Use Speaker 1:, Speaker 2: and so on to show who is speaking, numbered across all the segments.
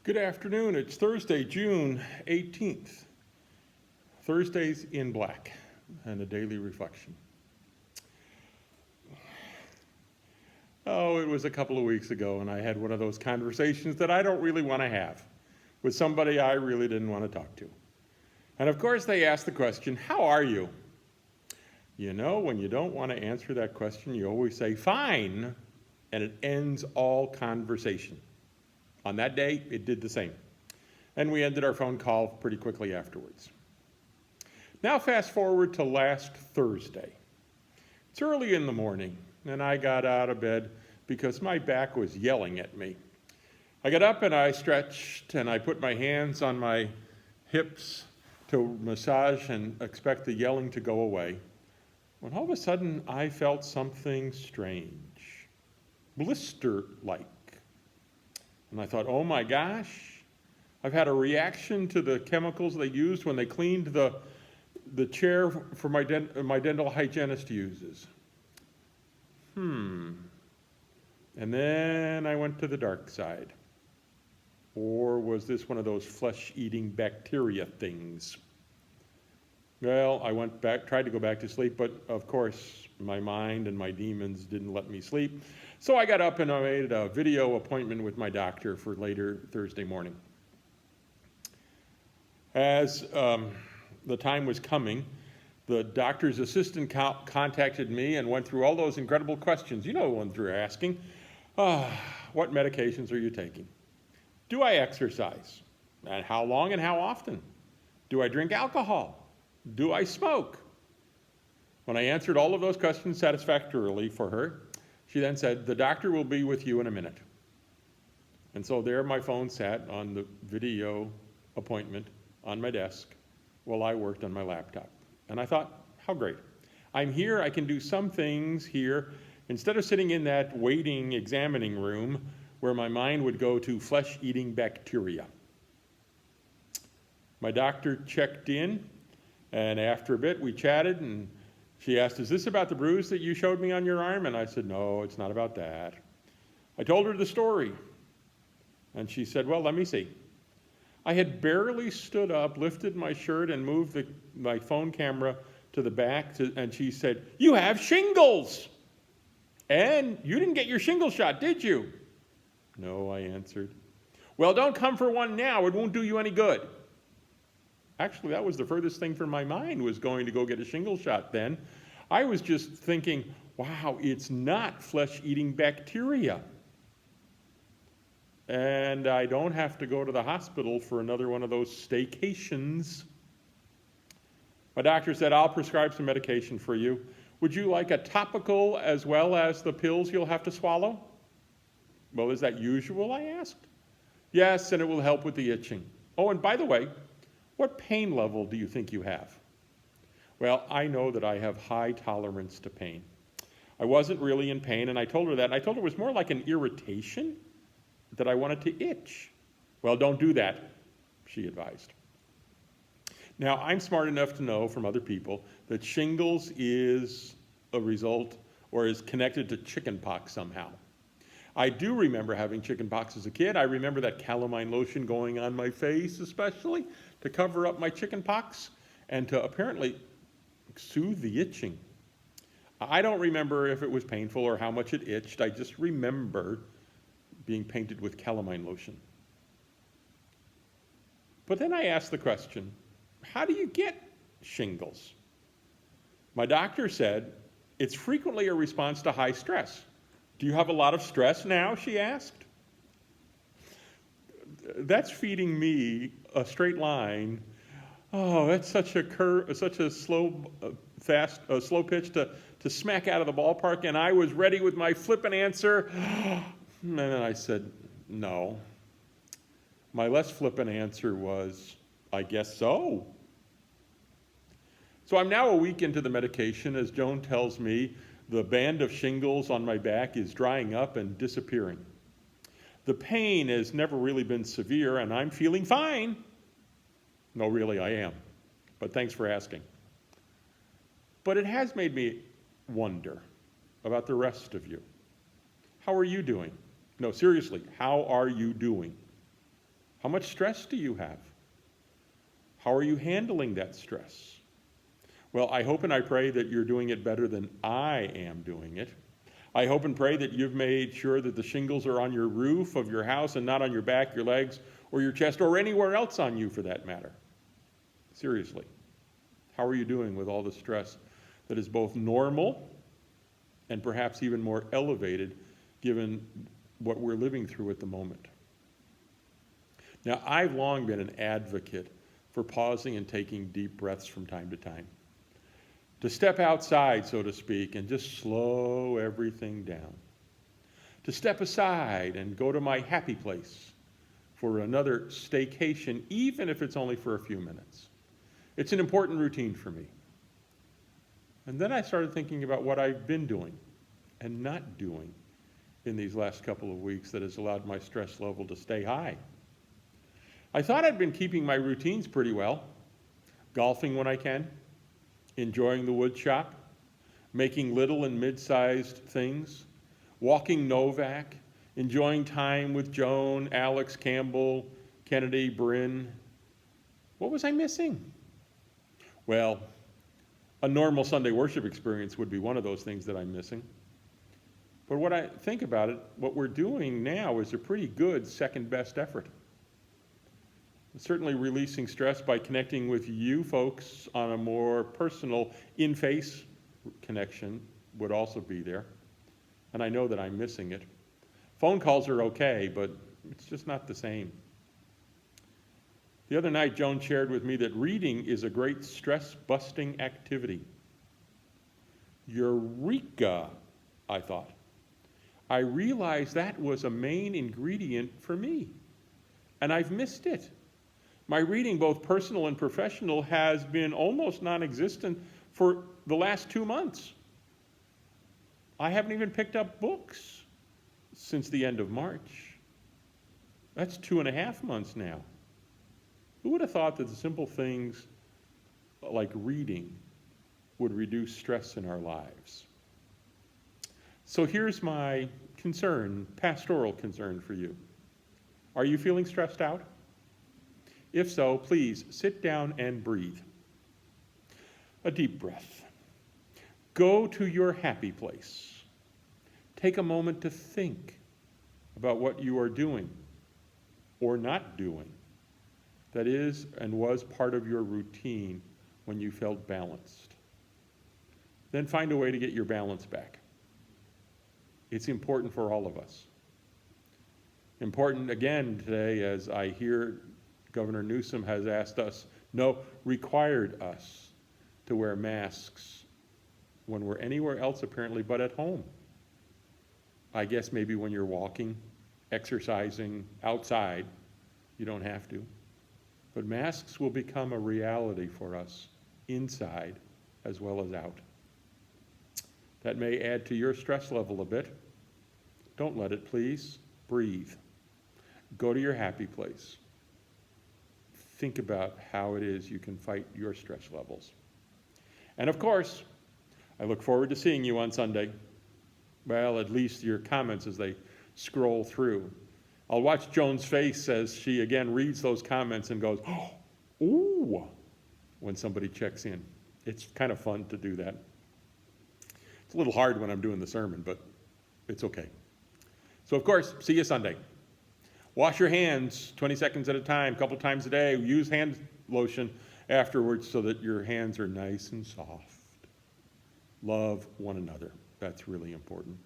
Speaker 1: Good afternoon. It's Thursday, June 18th. Thursdays in Black and a daily reflection. Oh, it was a couple of weeks ago, and I had one of those conversations that I don't really want to have with somebody I really didn't want to talk to. And of course, they asked the question, "How are you?" You know, when you don't want to answer that question, you always say, "Fine," and it ends all conversation. On that day, it did the same. And we ended our phone call pretty quickly afterwards. Now fast forward to last Thursday. It's early in the morning, and I got out of bed because my back was yelling at me. I got up and I stretched, and I put my hands on my hips to massage and expect the yelling to go away, when all of a sudden I felt something strange, blister-like. And I thought, oh my gosh, I've had a reaction to the chemicals they used when they cleaned the chair for my dental hygienist uses. And then I went to the dark side. Or was this one of those flesh-eating bacteria things? Well, I went back, tried to go back to sleep, but of course, my mind and my demons didn't let me sleep. So I got up and I made a video appointment with my doctor for later Thursday morning. As the time was coming, the doctor's assistant contacted me and went through all those incredible questions. You know the ones they're asking. What medications are you taking? Do I exercise? And how long and how often? Do I drink alcohol? Do I smoke? When I answered all of those questions satisfactorily for her, she then said, "The doctor will be with you in a minute." And so there my phone sat on the video appointment on my desk while I worked on my laptop. And I thought, how great. I'm here, I can do some things here, instead of sitting in that waiting, examining room where my mind would go to flesh-eating bacteria. My doctor checked in, and after a bit we chatted, and she asked, "Is this about the bruise that you showed me on your arm?" And I said, "No, it's not about that." I told her the story, and she said, "Well, let me see." I had barely stood up, lifted my shirt, and moved my phone camera to the back, and she said, "You have shingles! And you didn't get your shingle shot, did you?" "No," I answered. "Well, don't come for one now. It won't do you any good." Actually, that was the furthest thing from my mind, was going to go get a shingle shot then. I was just thinking, wow, it's not flesh-eating bacteria. And I don't have to go to the hospital for another one of those staycations. My doctor said, "I'll prescribe some medication for you. Would you like a topical as well as the pills you'll have to swallow?" "Well, is that usual?" I asked. "Yes, and it will help with the itching. Oh, and by the way, what pain level do you think you have?" Well, I know that I have high tolerance to pain. I wasn't really in pain, and I told her that. And I told her it was more like an irritation, that I wanted to itch. "Well, don't do that," she advised. Now, I'm smart enough to know from other people that shingles is a result or is connected to chickenpox somehow. I do remember having chickenpox as a kid. I remember that calamine lotion going on my face, especially, to cover up my chickenpox and to apparently soothe the itching. I don't remember if it was painful or how much it itched. I just remember being painted with calamine lotion. But then I asked the question, how do you get shingles? My doctor said, it's frequently a response to high stress. "Do you have a lot of stress now?" she asked. That's feeding me a straight line. Oh, that's such a slow pitch to smack out of the ballpark, and I was ready with my flippant answer. And then I said, no. My less flippant answer was, "I guess so." So I'm now a week into the medication. As Joan tells me, the band of shingles on my back is drying up and disappearing. The pain has never really been severe, and I'm feeling fine. No, really, I am. But thanks for asking. But it has made me wonder about the rest of you. How are you doing? No, seriously, how are you doing? How much stress do you have? How are you handling that stress? Well, I hope and I pray that you're doing it better than I am doing it. I hope and pray that you've made sure that the shingles are on your roof of your house and not on your back, your legs, or your chest, or anywhere else on you for that matter. Seriously, how are you doing with all the stress that is both normal and perhaps even more elevated given what we're living through at the moment? Now, I've long been an advocate for pausing and taking deep breaths from time to time. To step outside, so to speak, and just slow everything down. To step aside and go to my happy place for another staycation, even if it's only for a few minutes. It's an important routine for me. And then I started thinking about what I've been doing and not doing in these last couple of weeks that has allowed my stress level to stay high. I thought I'd been keeping my routines pretty well. Golfing when I can, enjoying the wood shop, making little and mid-sized things, walking Novak, enjoying time with Joan, Alex, Campbell, Kennedy, Bryn. What was I missing? Well, a normal Sunday worship experience would be one of those things that I'm missing. But what I think about it, what we're doing now is a pretty good second best effort. Certainly releasing stress by connecting with you folks on a more personal, in-face connection would also be there. And I know that I'm missing it. Phone calls are okay, but it's just not the same. The other night, Joan shared with me that reading is a great stress-busting activity. Eureka, I thought. I realized that was a main ingredient for me, and I've missed it. My reading, both personal and professional, has been almost non-existent for the last 2 months. I haven't even picked up books since the end of March. That's 2.5 months now. Who would have thought that the simple things like reading would reduce stress in our lives? So here's my concern, pastoral concern for you. Are you feeling stressed out? If so, please sit down and breathe. A deep breath. Go to your happy place. Take a moment to think about what you are doing or not doing that is and was part of your routine when you felt balanced. Then find a way to get your balance back. It's important for all of us. Important again today as I hear Governor Newsom has asked us, no, required us to wear masks when we're anywhere else apparently but at home. I guess maybe when you're walking, exercising outside, you don't have to. But masks will become a reality for us inside as well as out. That may add to your stress level a bit. Don't let it, please. Breathe. Go to your happy place. Think about how it is you can fight your stress levels. And of course, I look forward to seeing you on Sunday. Well, at least your comments as they scroll through. I'll watch Joan's face as she again reads those comments and goes, oh, ooh, when somebody checks in. It's kind of fun to do that. It's a little hard when I'm doing the sermon, but it's okay. So of course, see you Sunday. Wash your hands 20 seconds at a time, a couple times a day. Use hand lotion afterwards so that your hands are nice and soft. Love one another. That's really important.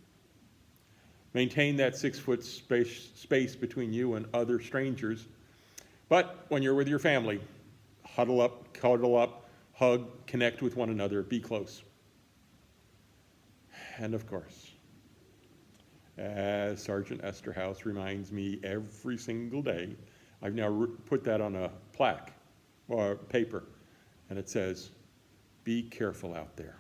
Speaker 1: Maintain that 6-foot space between you and other strangers. But when you're with your family, huddle up, cuddle up, hug, connect with one another, be close. And of course, as Sergeant Esterhaus reminds me every single day, I've now put that on a plaque or paper, and it says, be careful out there.